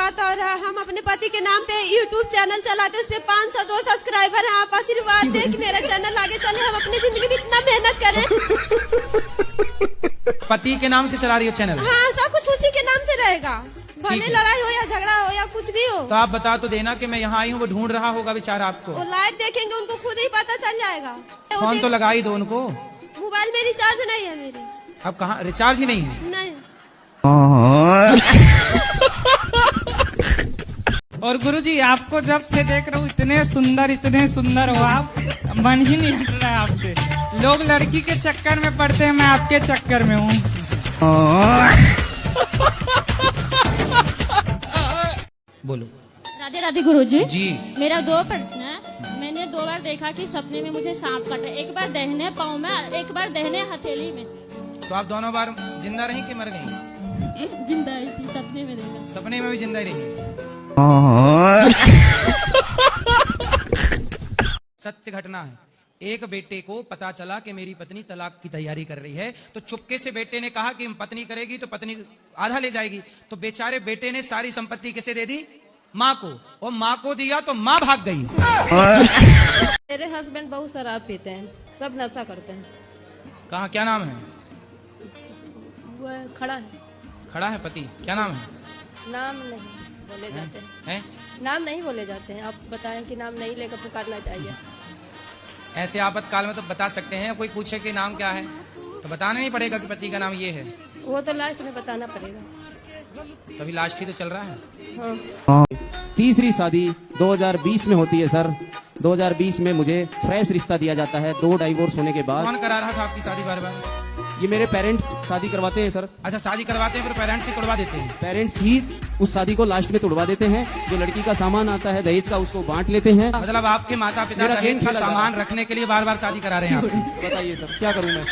बात और है, हम अपने पति के नाम पे YouTube चैनल चलाते हैं, उस पे 502 सब्सक्राइबर हैं। आप आशीर्वाद दें कि मेरा चैनल आगे चले, हम अपनी जिंदगी में इतना मेहनत करें। पति के नाम से चला रही हो चैनल? हाँ, सब कुछ उसी के नाम से रहेगा, भले लड़ाई हो या झगड़ा हो या कुछ भी हो। तो आप बता तो देना कि मैं यहाँ आई हूँ, वो ढूंढ रहा होगा बेचारा आपको। वो लाइव देखेंगे, उनको खुद ही पता चल जाएगा। फोन तो लगा ही दो उनको। मोबाइल में रिचार्ज नहीं है मेरी। अब कहाँ रिचार्ज ही नहीं है? नहीं। और गुरुजी आपको जब से देख रहा हूँ इतने सुंदर हो आप, मन ही नहीं हट रहा है आपसे। लोग लड़की के चक्कर में पड़ते हैं, मैं आपके चक्कर में हूँ। बोलो। राधे राधे गुरुजी जी। मेरा 2 प्रश्न है। मैंने 2 बार देखा कि सपने में मुझे सांप काटा, एक बार दाहिने पाँव में, एक बार दाहिने हथेली में। तो आप दोनों बार जिंदा रही कि मर गई? जिंदा ही थी, सपने में देखा। सपने में भी जिंदा ही रही? सत्य घटना है। एक बेटे को पता चला कि मेरी पत्नी तलाक की तैयारी कर रही है, तो चुपके से बेटे ने कहा कि पत्नी करेगी तो पत्नी आधा ले जाएगी। तो बेचारे बेटे ने सारी संपत्ति किसे दे दी? माँ को। और माँ को दिया तो माँ भाग गई। मेरे हस्बैंड बहुत शराब पीते हैं, सब नशा करते हैं। कहाँ, क्या नाम है? वो खड़ा है। खड़ा है पति, क्या नाम है? नाम नहीं बोले जाते हैं। नाम नहीं बोले जाते हैं। आप बताएं कि नाम नहीं लेकर पुकारना चाहिए। ऐसे आपातकाल में तो बता सकते हैं, कोई पूछे कि नाम क्या है तो बताना नहीं पड़ेगा कि पति का नाम ये है। वो तो लास्ट में बताना पड़ेगा। तभी लास्ट ही तो चल रहा है। हाँ। तीसरी शादी 2020 में होती है सर। 2020 में मुझे फ्रेश रिश्ता दिया जाता है 2 डाइवोर्स होने के बाद। कौन करा रहा था आपकी शादी बार बार? ये मेरे पेरेंट्स शादी करवाते हैं सर। अच्छा, शादी करवाते हैं फिर पेरेंट्स ही तोड़वा देते हैं? पेरेंट्स ही उस शादी को लास्ट में तोड़वा देते हैं। जो लड़की का सामान आता है दहेज का, उसको बांट लेते हैं। मतलब आपके माता पिता दहेज का सामान रखने के लिए बार बार शादी करा रहे हैं आप? बताइए सर, क्या करूं मैं?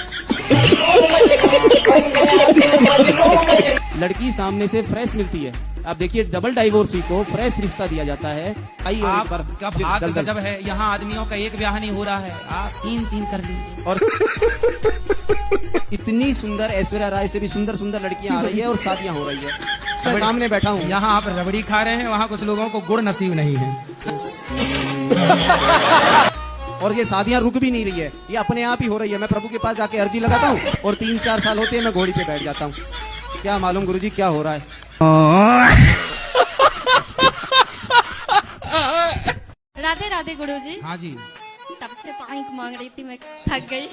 लड़की सामने से फ्रेश मिलती है। आप देखिए, डबल डाइवोर्सी को फ्रेश रिश्ता दिया जाता है। आपका भाग गजब है, यहाँ आदमियों का एक ब्याह नहीं हो रहा है, आप 3 कर ली। और इतनी सुंदर ऐश्वर्या राय से भी सुंदर लड़कियां आ रही है और शादियां हो रही है। मैं सामने बैठा हूँ। यहाँ आप रबड़ी खा रहे हैं, वहाँ कुछ लोगों को गुड़ नसीब नहीं है। और ये शादियां रुक भी नहीं रही है, ये अपने आप ही हो रही है। मैं प्रभु के पास जाके अर्जी लगाता हूँ और 3-4 साल होते हैं मैं घोड़ी पे बैठ जाता हूँ। क्या मालूम गुरुजी क्या हो रहा है। राधे राधे गुरुजी। हाँ जी। तब से पानी मांग रही थी, मैं थक गई।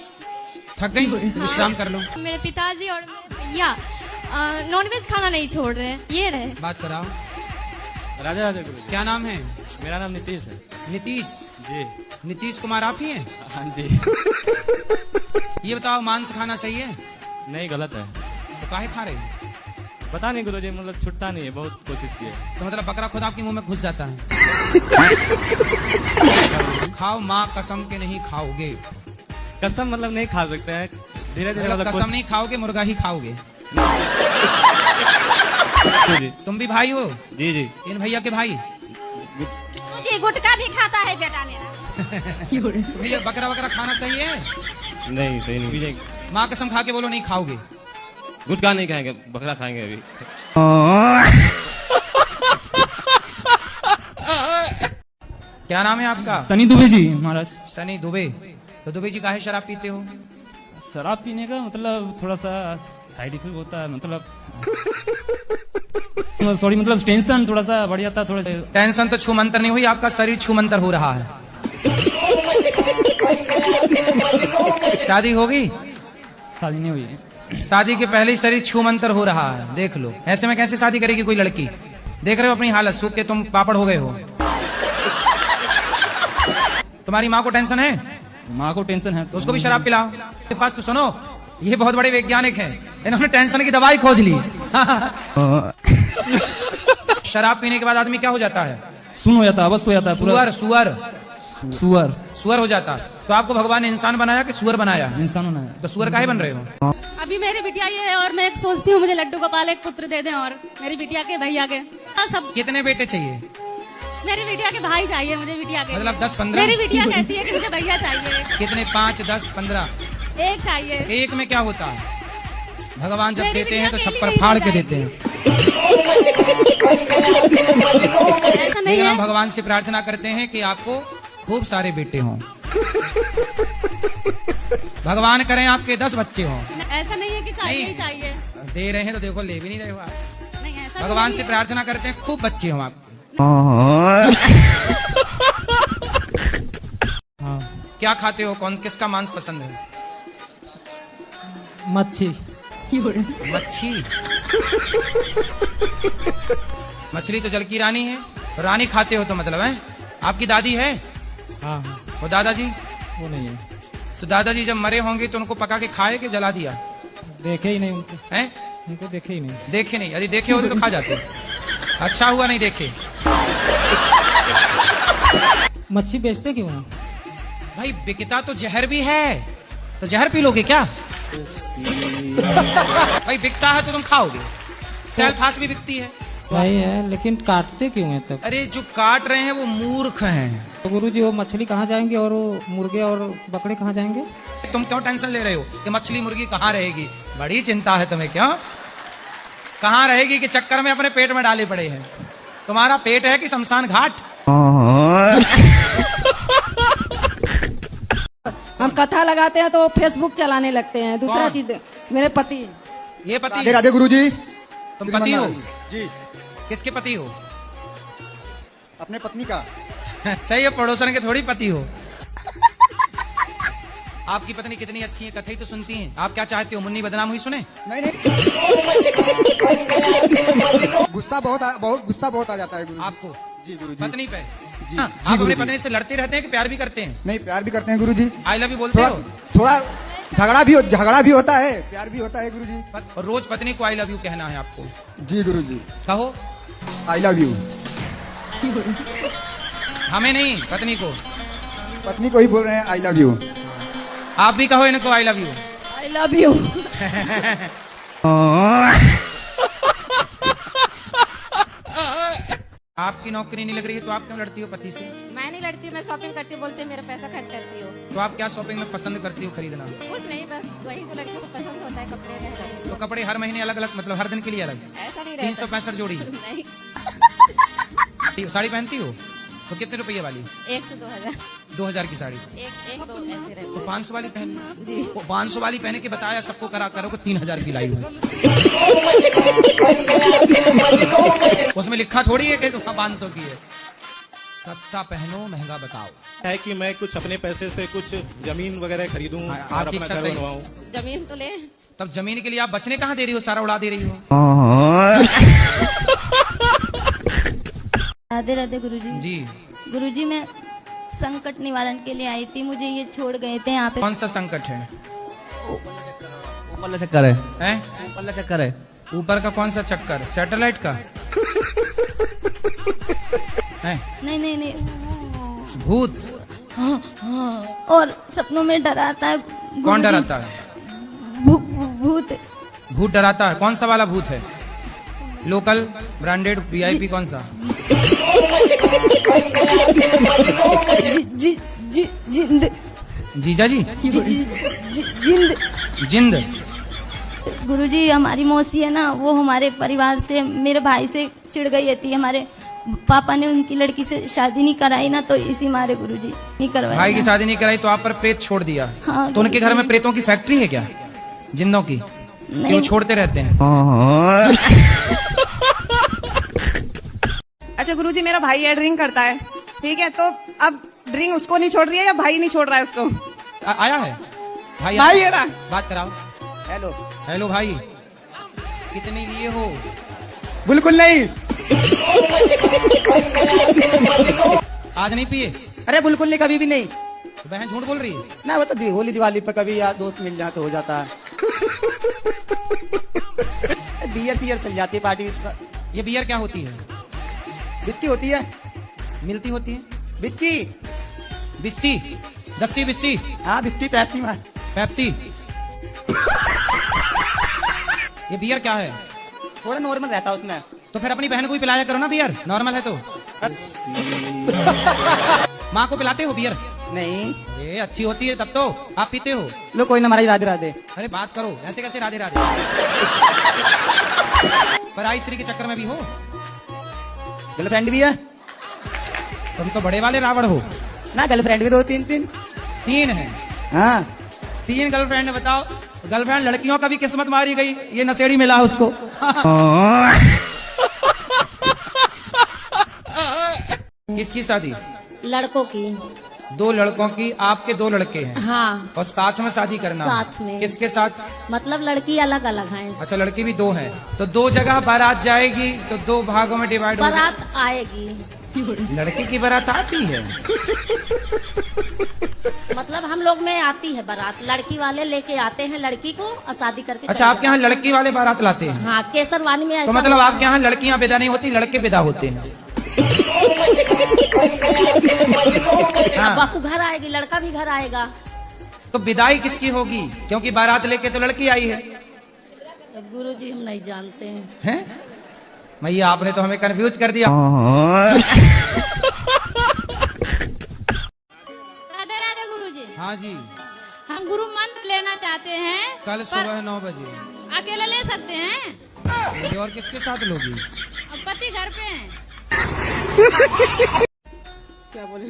विश्राम कर लो। मेरे पिताजी और मेरे भैया नॉनवेज खाना नहीं छोड़ रहे हैं। ये रहे बात कराओ। राधे राधे गुरुजी। क्या नाम है? मेरा नाम नीतीश है। नीतीश जी। नीतीश कुमार आप ही हैं? हाँ जी। ये बताओ, मांस खाना सही है? नहीं, गलत है। तो काहे खा रहे हैं? पता नहीं गुरुजी, मतलब छुटता नहीं है, बहुत कोशिश की है। तो मतलब बकरा खुद आपके मुंह में घुस जाता है? खाओ, माँ कसम के नहीं खाओगे। कसम मतलब नहीं खा सकते हैं, धीरे धीरे मतलब कसम नहीं खाओगे, मुर्गा ही खाओगे। जी। तुम भी भाई हो? जी जी। इन भैया के भाई? जी, गुटखा भी खाता है बेटा मेरा। तो भैया बकरा खाना सही है? नहीं, सही नहीं। माँ कसम खा के बोलो नहीं खाओगे। गुटखा नहीं खाएंगे, बकरा खाएंगे अभी। क्या नाम है आपका? सनी दुबे जी महाराज। सनी दुबे। तो दुबे जी काहे शराब पीते हो? शराब पीने का मतलब थोड़ा सा साइड इफेक्ट होता है, मतलब सॉरी, मतलब टेंशन थोड़ा सा बढ़ जाता है। थोड़ा सा टेंशन तो छूमंतर नहीं हुई, आपका शरीर छूमंतर हो रहा है। शादी होगी? शादी नहीं हुई है। शादी के पहले ही शरीर छूमंतर हो रहा है, देख लो। ऐसे में कैसे शादी करेगी कोई लड़की? देख रहे हो अपनी हालत, सूख के तुम पापड़ हो गए हो। तुम्हारी माँ को टेंशन है? माँ को टेंशन है तो उसको भी शराब पिलाओ। के पास तो सुनो, ये बहुत बड़े वैज्ञानिक हैं, इन्होंने टेंशन की दवाई खोज ली। शराब पीने के बाद आदमी क्या हो जाता है? सुन हो जाता है, अवस्थ हो जाता है पूरा। सुअर हो जाता। तो आपको भगवान ने इंसान बनाया कि सुअर बनाया? इंसान होना है। तो सुअर काहे बन रहे हो? अभी मेरी बिटिया ये है और मैं सोचती हूँ मुझे लड्डू गोपाल एक पुत्र दे दें, और मेरी बिटिया के भैया के सब। कितने बेटे चाहिए? मेरी बिटिया के भाई चाहिए मुझे, बिटिया के मतलब 10-15? मेरी बिटिया कहती है कि मुझे भैया चाहिए। कितने? 5, 10, 15? एक चाहिए। एक में क्या होता है? भगवान जब देते हैं तो छप्पर फाड़ के देते हैं। ऐसा नहीं लेकिन हम है। भगवान से प्रार्थना करते हैं कि आपको खूब सारे बेटे हों। भगवान करें आपके 10 बच्चे हों। ऐसा नहीं है कि चाहिए ही चाहिए। दे रहे हैं तो देखो, ले भी नहीं रहे हो आप। नहीं ऐसा भगवान नहीं से है। प्रार्थना करते हैं खूब बच्चे हों आपके। हाँ क्या खाते हो? कौन किसका मांस पसंद है? मच्छी। मच्छी। मछली तो जल की रानी है। तो रानी खाते हो तो मतलब है आपकी दादी है? हाँ वो दादाजी? वो नहीं है, तो दादाजी जब मरे होंगे तो उनको पका के खाए कि जला दिया? देखे ही नहीं उनको, हैं? उनको देखे ही नहीं। देखे नहीं? यदि देखे होते तो खा जाते। अच्छा हुआ नहीं देखे। मच्छी बेचते क्यों हैं? भाई बिकता तो जहर भी है, तो जहर पी लोगे क्या? भाई बिकता है तो तुम खाओगे। सेल्फास भी बिकती है। नहीं है, लेकिन काटते क्यों हैं तब? अरे जो काट रहे हैं वो मूर्ख हैं। तो गुरुजी वो मछली कहाँ जाएंगे और वो मुर्गे और बकरे कहाँ जाएंगे? तुम क्यों टेंशन ले रहे हो कि मछली मुर्गी कहाँ रहेगी? बड़ी चिंता है तुम्हें। क्यों कहाँ रहेगी के चक्कर में अपने पेट में डाले पड़े हैं। तुम्हारा पेट है कि शमशान घाट? हम कथा लगाते हैं तो फेसबुक चलाने लगते हैं। दूसरा कौन? चीज मेरे पति। ये पति? राधे राधे गुरुजी। तुम पति हो? जी, किसके पति हो? अपने पत्नी का। सही है, पड़ोसन के थोड़ी पति हो। आपकी पत्नी कितनी अच्छी है, कथई तो सुनती हैं। आप क्या चाहते हो, मुन्नी बदनाम हुई सुने? नहीं नहीं, गुस्सा बहुत आ जाता है गुरुजी। आपको? जी गुरुजी। पत्नी पे? जी, हाँ, जी आप अपने गुरुजी। पत्नी से लड़ते रहते हैं कि प्यार भी करते हैं? नहीं, प्यार भी करते हैं गुरुजी। आई लव यू बोलते थोड़ा हो? थोड़ा झगड़ा भी होता है, प्यार भी होता है गुरुजी। और रोज पत्नी को आई लव यू कहना है आपको? जी गुरुजी। कहो। I love you. हमें नहीं, पत्नी को। पत्नी को ही बोल रहे हैं आई लव यू। आप भी कहो इनको I love you. I love you. आपकी नौकरी नहीं लग रही है तो आप क्यों लड़ती हो पति से? मैं नहीं लड़ती, मैं शॉपिंग करती हूँ, बोलते हैं मेरा पैसा खर्च करती हो। तो आप क्या शॉपिंग में पसंद करती हो खरीदना? कुछ नहीं, बस वही तो लड़कियों को पसंद होता है, कपड़े रह तो कपड़े हर महीने अलग अलग, मतलब हर दिन के लिए अलग? ऐसा नहीं 365 जोड़ी? नहीं, साड़ी पहनती हो तो कितने रुपये वाली? 1 से 2000। 2000 की साड़ी? एक दो ऐसे रहते। तो 500 वाली पहन ली। वो 500 वाली पहने के बताया सबको करा करो को 3000 की लाई हुई। उसमें लिखा थोड़ी है कि 500 की है। सस्ता पहनो महंगा बताओ। है कि मैं कुछ अपने पैसे से कुछ जमीन वगैरह खरीदूं और आपकी अपना इच्छा घर सही। बनवाऊं। जमीन तो ले। तब जमीन के लिए आप बचने कहाँ दे रही हो? सारा उड़ा दे रही हो। राधे राधे गुरुजी। जी। गुरुजी मैं संकट निवारण के लिए आई थी, मुझे ये छोड़ गए थे यहाँ पे। कौन सा संकट है? ऊपर चक्कर है, हैं? ऊपर चक्कर है। ऊपर का कौन सा चक्कर? सैटेलाइट का? हैं? नहीं नहीं नहीं, भूत? हाँ हाँ, और सपनों में डराता है। कौन गुरुजी। डराता है? भूत। भूत डराता है? कौन सा वाला भूत है? लोकल, ब्रांडेड, वीआईपी, कौन सा? जिंद। जीजा जी? जिंद। जिंद? गुरुजी हमारी मौसी है ना, वो हमारे परिवार से, मेरे भाई से चिढ़ गई थी। हमारे पापा ने उनकी लड़की से शादी नहीं कराई ना, तो इसी मारे गुरुजी नहीं करवाई। भाई की शादी नहीं कराई तो आप पर प्रेत छोड़ दिया? हाँ, तो उनके घर में प्रेतों की फैक्ट्री है क्या, जिंदों की? कि वो छोड़ते रहते हैं? अच्छा गुरुजी, मेरा भाई है, ड्रिंक करता है, ठीक है, तो अब ड्रिंक उसको नहीं छोड़ रही है या भाई नहीं छोड़ रहा है उसको? आया है भाई? भाई है ना? बात कराओ। हेलो। हेलो भाई, कितने लिए हो? बिल्कुल नहीं। आज नहीं पिए? अरे बिल्कुल नहीं, कभी भी नहीं। तो बहन झूठ बोल रही है ना, वो तो होली दिवाली पे कभी यार दोस्त मिल जाए तो हो जाता है। बियर चल जाती है पार्टी। ये बियर क्या होती है? बित्ती होती है। मिलती होती है? बित्ती। बिस्सी? दस्सी बिस्सी? हाँ बित्ती, पैप्सी मार। पेप्सी? ये बियर क्या है? थोड़ा नॉर्मल रहता है उसमें। तो फिर अपनी बहन को भी पिलाया करो ना बियर, नॉर्मल है तो। माँ को पिलाते हो बियर? नहीं। ये अच्छी होती है तब तो। आप पीते हो? लो कोई ना, हमारी राधे राधे। अरे बात करो, ऐसे कैसे राधे राधे? पराई स्त्री के चक्कर में भी हो? गर्लफ्रेंड भी है तुम तो बड़े वाले रावण हो ना, गर्लफ्रेंड भी 2-3 तीन है। हाँ 3 गर्लफ्रेंड बताओ। गर्लफ्रेंड लड़कियों का भी किस्मत मारी गई, ये नशेड़ी मिला उसको। किसकी शादी? लड़कों की। 2 लड़कों की, आपके 2 लड़के हैं। हाँ। और साथ में शादी करना? साथ में। किसके साथ? मतलब लड़की अलग अलग है। अच्छा, लड़की भी 2 है, तो 2 जगह बारात जाएगी, तो 2 भागों में डिवाइड हो बारात आएगी। लड़की की बारात आती है? मतलब हम लोग में आती है बारात, लड़की वाले लेके आते हैं लड़की को और शादी करके। अच्छा, आपके यहाँ लड़की वाले बारात लाते हैं? हाँ, केसरवानी में ऐसा। तो मतलब आपके यहाँ लड़कियाँ विदा नहीं होती, लड़के विदा होते हैं? हाँ। बापू घर आएगी, लड़का भी घर आएगा। तो विदाई किसकी होगी, क्योंकि बारात लेके तो लड़की आई है? गुरुजी हम नहीं जानते हैं? भैया आपने तो हमें कंफ्यूज कर दिया। राधे राधे गुरुजी। हाँ जी। हम गुरु मंत्र लेना चाहते हैं। कल सुबह 9 बजे। अकेले ले सकते हैं? और किसके साथ लोगी? अब पति घर पे हैं। क्या बोले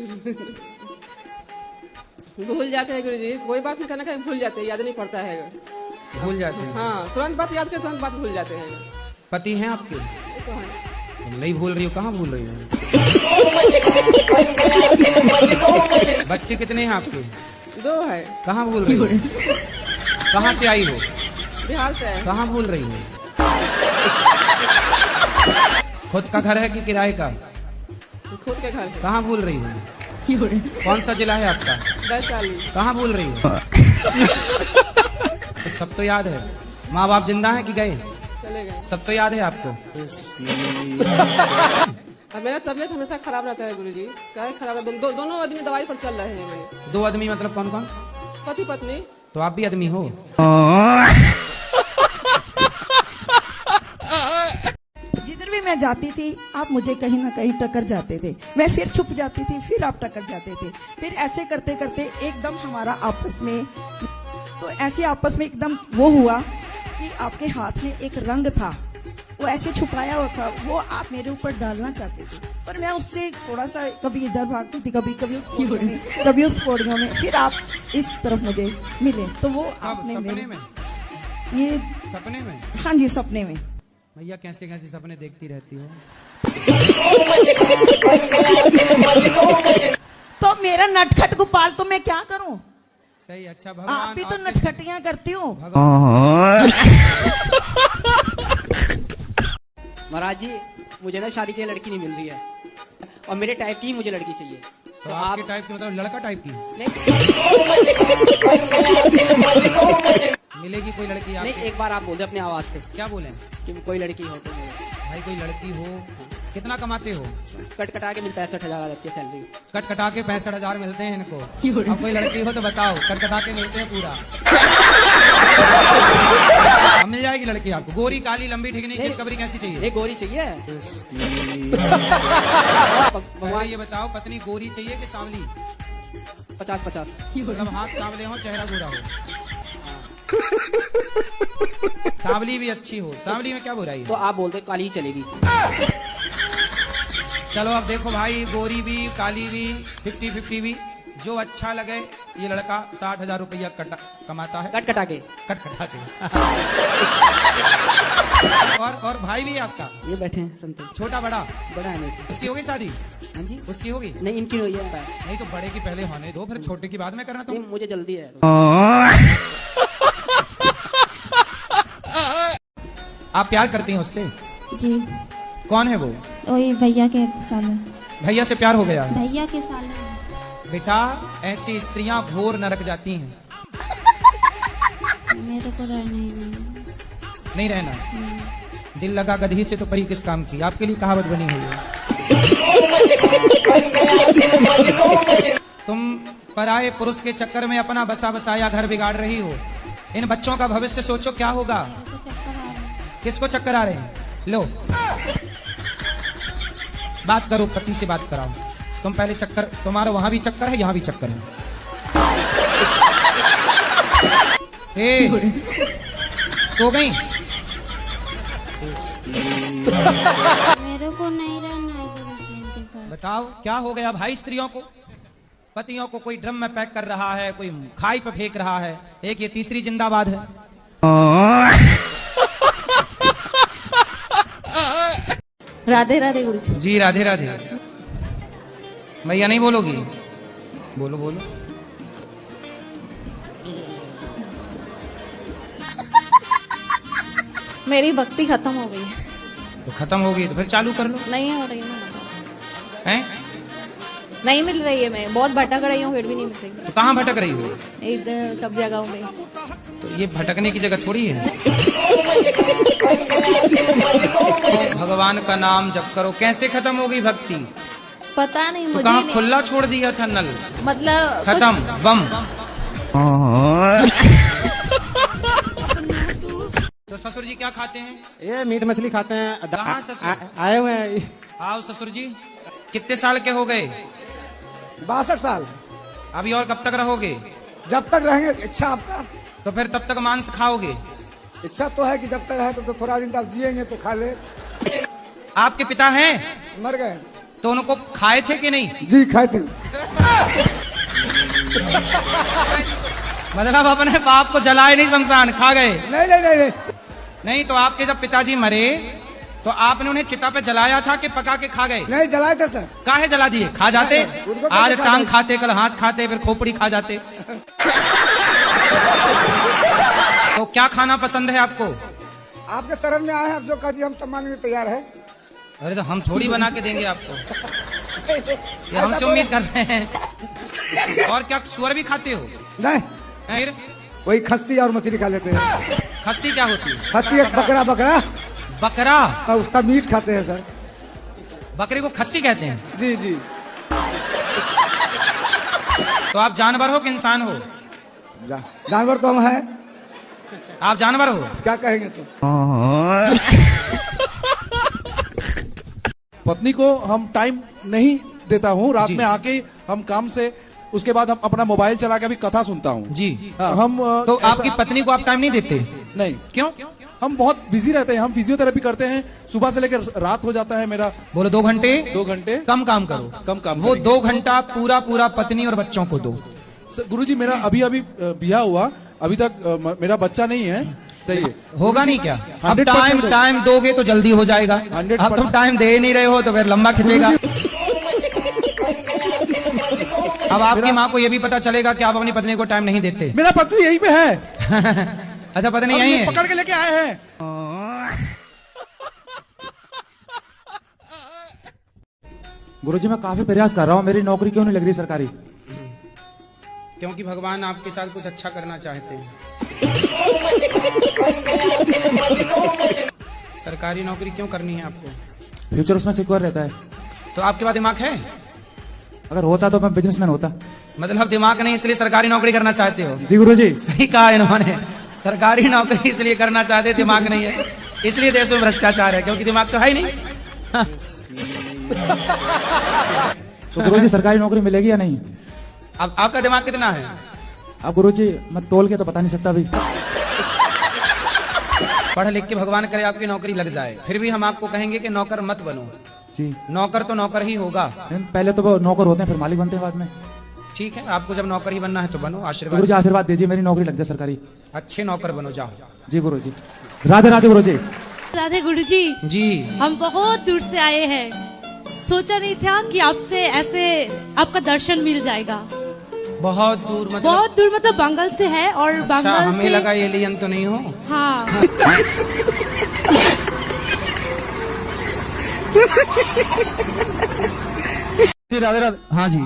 भूल जाते हैं गुरुजी, कोई बात नहीं करना, भूल जाते हैं, याद नहीं पड़ता है। भूल जाते हैं? हाँ, तुरंत बात याद करके तुरंत बात भूल जाते हैं। पति हैं आपके? तो है। तुम नहीं भूल रही हो, कहाँ भूल रही हो? बच्चे कितने हैं आपके? 2 है। कहाँ भूल रही हो? कहाँ से आई हो? बिहार से है। कहाँ भूल रही हो? खुद का घर है कि किराए का? खुद के घर है। कहाँ भूल रही हो? कौन सा जिला है आपका? वैशाली। कहाँ भूल रही हो? तो सब तो याद है। माँ बाप जिंदा है कि गए? चले गए। सब तो याद है आपको? अब मेरा तबीयत हमेशा खराब रहता है गुरुजी, क्या खराब है? दोनों आदमी दवाई पर चल रहे हैं मेरे। 2 आदमी मतलब कौन कौन? पति पत्नी। तो आप भी आदमी हो? जिधर भी मैं जाती थी आप मुझे कहीं ना कहीं टक्कर जाते थे, मैं फिर छुप जाती थी, फिर आप टक्कर जाते थे, फिर ऐसे करते करते एकदम हमारा आपस में, तो ऐसे आपस में एकदम वो हुआ कि आपके हाथ में एक रंग था, वो ऐसे छुपाया हुआ था, वो आप मेरे ऊपर डालना चाहते थे, पर मैं उससे थोड़ा सा कभी इधर भागती थी, कभी उस पौड़ियों में, फिर आप इस तरफ मुझे मिले, तो वो आपने सपने में? ये सपने में? हाँ जी, सपने में। भैया कैसे कैसे सपने देखती रहती हो? तो मेरा नटखट गोपाल, तो मैं क्या करूं? सही, अच्छा आप भगवान भी तो नटखटियां करती हो। महाराज जी, मुझे ना शादी के लिए लड़की नहीं मिल रही है और मेरे टाइप की ही मुझे लड़की चाहिए। तो आपके टाइप की मतलब लड़का टाइप की? मिलेगी कोई लड़की आपको? नहीं, एक बार आप बोल दे अपनी आवाज से। क्या बोले? कि कोई लड़की हो तो भाई कोई लड़की हो। कितना कमाते हो? कट कटा के मिलता है 65,000 आती है सैलरी। कट कटा के 65,000 मिलते हैं इनको? अब कोई लड़की हो तो बताओ, कट कटा के मिलते हैं पूरा? मिल जाएगी लड़की आपको? गोरी, काली, लंबी, ठीक नहीं, चिलकबरी कैसी चाहिए? गोरी चाहिए। भगवान ये बताओ, पत्नी गोरी चाहिए कि सांवली? 50-50। मतलब हाथ सांवले हो, चेहरा गोरा हो। सांवली भी अच्छी हो। सांवली में क्या बुराई? तो आप बोलते काली ही चलेगी। चलो अब देखो भाई, गोरी भी काली भी 50-50 भी, जो अच्छा लगे। ये लड़का 60,000 रुपया कमाता है। कट कटा के? कट कटा के। और भाई भी है आपका? ये बैठे हैं संतोष। छोटा बड़ा? बड़ा है मेरे से। उसकी होगी शादी? हाँ जी। उसकी होगी? नहीं, इनकी हुई है। नहीं तो बड़े की पहले होने दो, फिर छोटे की बाद में करना। तो मुझे जल्दी है। आप प्यार करती हैं उससे? जी। कौन है वो? वही भैया के साले। भैया से प्यार हो गया? भैया के साले। बेटा, ऐसी स्त्रियां घोर नरक जाती हैं। मेरे को नहीं रहना। दिल लगा गधी से तो परी किस काम की, आपके लिए कहावत बनी हुई है। तुम पराये पुरुष के चक्कर में अपना बसा बसाया घर बिगाड़ रही हो। इन बच्चों का भविष्य सोचो, क्या होगा? किसको चक्कर आ रहे हैं? लो बात करो, पति से बात कराओ। तुम पहले चक्कर, तुम्हारा वहां भी चक्कर है, यहाँ भी चक्कर है। सो गई? मेरे को नहीं रहना है गुरुजी इनके साथ। बताओ क्या हो गया भाई स्त्रियों को? पतियों को कोई ड्रम में पैक कर रहा है, कोई खाई पे फेंक रहा है, एक ये तीसरी जिंदाबाद है। राधे राधे गुरुजी। जी राधे राधे। भैया नहीं बोलोगी? बोलो बोलो। मेरी भक्ति खत्म हो गई है। तो खत्म हो गई तो फिर चालू कर लो। नहीं हो रही है, हैं? नहीं मिल रही है। मैं बहुत भटक रही हूँ फिर भी नहीं मिल रही। तो कहाँ भटक रही हो? इधर सब जगहों में। तो ये भटकने की जगह थोड़ी है। भगवान का नाम जप करो। कैसे खत्म हो गई भक्ति? पता नहीं तो मुझे कहाँ नहीं। खुला छोड़ दिया था नल? मतलब खत्म बम। तो ससुर जी क्या खाते हैं? ये मीट मछली खाते हैं। कहाँ ससुर? आए हुए हैं। आओ ससुर जी। कितने साल के हो गए? 62 साल। अभी और कब तक रहोगे? जब तक रहेंगे। इच्छा आपका? तो फिर तब तक मांस खाओगे? इच्छा तो है कि जब तक है तो थोड़ा दिन तक जिएंगे तो खा ले। आपके पिता हैं? मर गए। तो उनको खाए थे कि नहीं? जी खाए थे। मतलब अपने बाप को जलाए नहीं, शमशान खा गए? नहीं नहीं नहीं नहीं। नहीं तो आपके जब पिताजी मरे तो आपने उन्हें चिता पे जलाया था कि पका के खा गए? नहीं जलाए थे सर। काहे जला दिए? खा जाते? आज खा टांग जाते। खाते, कल हाथ खाते, फिर खोपड़ी खा जाते। तो क्या खाना पसंद है आपको? आपके शरण में आए हैं, आप जो कह दिए हम सब मांगने तैयार है। अरे तो हम थोड़ी बना के देंगे आपको, ये हमसे उम्मीद कर रहे हैं। और क्या सुअर भी खाते हो? नहीं, फिर वही खस्सी और मछली खा लेते हैं। खस्सी क्या होती है? खस्सी एक बकरा। बकरा बकरा? और उसका मीट खाते हैं सर। बकरे को खस्सी कहते हैं? जी जी। तो आप जानवर हो कि इंसान हो? जानवर तो हम हैं। आप जानवर हो? क्या कहेंगे तो? पत्नी को हम टाइम नहीं देता हूँ। रात में आके हम काम से, उसके बाद हम अपना मोबाइल चला के अभी कथा सुनता हूँ। जी। हम तो आपकी पत्नी को आप टाइम नहीं देते? नहीं। क्यों? हम बहुत बिजी रहते हैं। हम फिजियोथेरेपी करते हैं, सुबह से लेकर रात हो जाता है मेरा। बोलो 2 घंटे। 2 घंटे कम काम करो। कम काम। वो 2 घंटा पूरा पूरा पत्नी और बच्चों को दो। गुरुजी मेरा अभी ब्याह हुआ, अभी तक मेरा बच्चा नहीं है। चाहिए होगा नहीं क्या? अब टाइम दोगे तो जल्दी हो जाएगा। अब तुम टाइम दे नहीं रहे हो तो फिर लंबा खिंचेगा। अब आपकी माँ को ये भी पता चलेगा कि आप अपनी पत्नी को टाइम नहीं देते। मेरा पत्नी यहीं पे है। अच्छा पत्नी यहीं है? पकड़ के लेके आए हैं। गुरुजी मैं काफी प्रयास कर रहा हूँ, मेरी नौकरी क्यों नहीं लग रही सरकारी? क्योंकि भगवान आपके साथ कुछ अच्छा करना चाहते हैं। सरकारी नौकरी क्यों करनी है आपको? फ्यूचर उसमें सिक्योर रहता है। तो आपके पास दिमाग है? अगर होता तो मैं बिजनेसमैन होता। मतलब दिमाग नहीं इसलिए सरकारी नौकरी करना चाहते हो? जी गुरुजी। सही कहा इन्होंने। सरकारी नौकरी इसलिए करना चाहते, दिमाग नहीं है इसलिए देश में भ्रष्टाचार है, क्योंकि दिमाग तो है ही नहीं। तो गुरुजी सरकारी नौकरी मिलेगी या नहीं? अब आपका दिमाग कितना है? अब गुरुजी मैं तोल के तो बता नहीं सकता अभी। पढ़ लिख के भगवान करे आपकी नौकरी लग जाए, फिर भी हम आपको कहेंगे कि नौकर मत बनो। जी। नौकर तो नौकर ही होगा। पहले तो वो नौकर होते हैं फिर मालिक बनते हैं बाद में। ठीक है, आपको जब नौकर ही बनना है तो बनो। आशीर्वाद गुरुजी आशीर्वाद दीजिए मेरी नौकरी लग जाए सरकारी। अच्छे नौकर बनो, जाओ। जी गुरुजी। राधे राधे गुरुजी। राधे गुरुजी। जी। हम बहुत दूर से आए हैं, सोचा नहीं था कि आपसे ऐसे आपका दर्शन मिल जाएगा। बहुत दूर मतलब? बहुत दूर मतलब बंगाल से है। और अच्छा, बंगाल हमें से लगा एलियन तो नहीं हो? हाँ। राधे राधे। हाँ जी।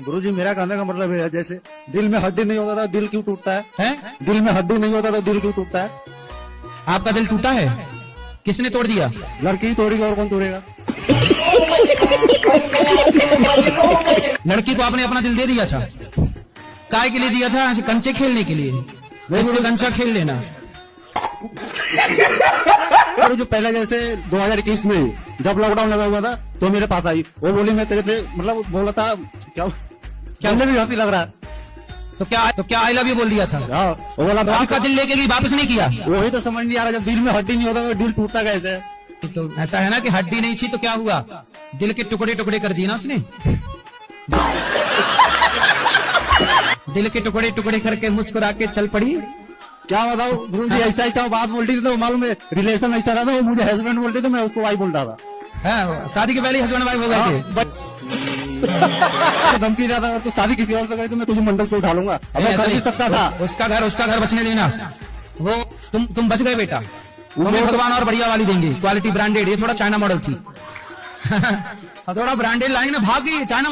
गुरुजी मेरा कहने का मतलब है जैसे दिल में हड्डी नहीं होता था दिल क्यों टूटता है? हैं? दिल में हड्डी नहीं होता था दिल क्यों टूटता है? आपका दिल टूटा है? किसने तोड़ दिया? लड़की ही तोड़ेगी और कौन तोड़ेगा? लड़की को आपने अपना दिल दे दिया था? काय के लिए दिया था? ऐसे कंचे खेलने के लिए? जैसे कंचा खेल लेना। जो पहले जैसे 2021 में जब लॉकडाउन लगा हुआ था तो मेरे पास आई, वो बोली मैं तेरे से मतलब बोला था क्या भी हंसी लग रहा है। तो क्या आई लव यू बोल दिया था? वो वाला तो आपका दिल लेके गई, वापस नहीं किया? वही तो समझ नहीं आ रहा, जब दिल में हड्डी नहीं होता तो दिल टूटता कैसे? तो ऐसा है ना कि हड्डी नहीं थी तो क्या हुआ, दिल के टुकड़े टुकड़े कर दिए ना उसने। दिल के टुकड़े टुकड़े करके मुस्कुरा के चल पड़ी। क्या बताओ गुरु जी, ऐसा ऐसा बात बोलती थी तो मालूम है, रिलेशन ऐसा था, वो मुझे हस्बैंड बोलते थे, मैं उसको वाइफ बोलता था। शादी के पहले हस्बैंड वाइफ हो गए थे? धमकी ज्यादा, तो शादी किसी और से करी तो मैं तुझे मंडल से उठा लूंगा। अब मैं कर ही सकता था। उसका घर बसने देना। वो तुम बच गए बेटा, तुम्हें भगवान और बढ़िया वाली देंगे, क्वालिटी ब्रांडेड। ये थोड़ा चाइना मॉडल थी। थोड़ा ब्रांडेड लाइन में भाग गई चाइना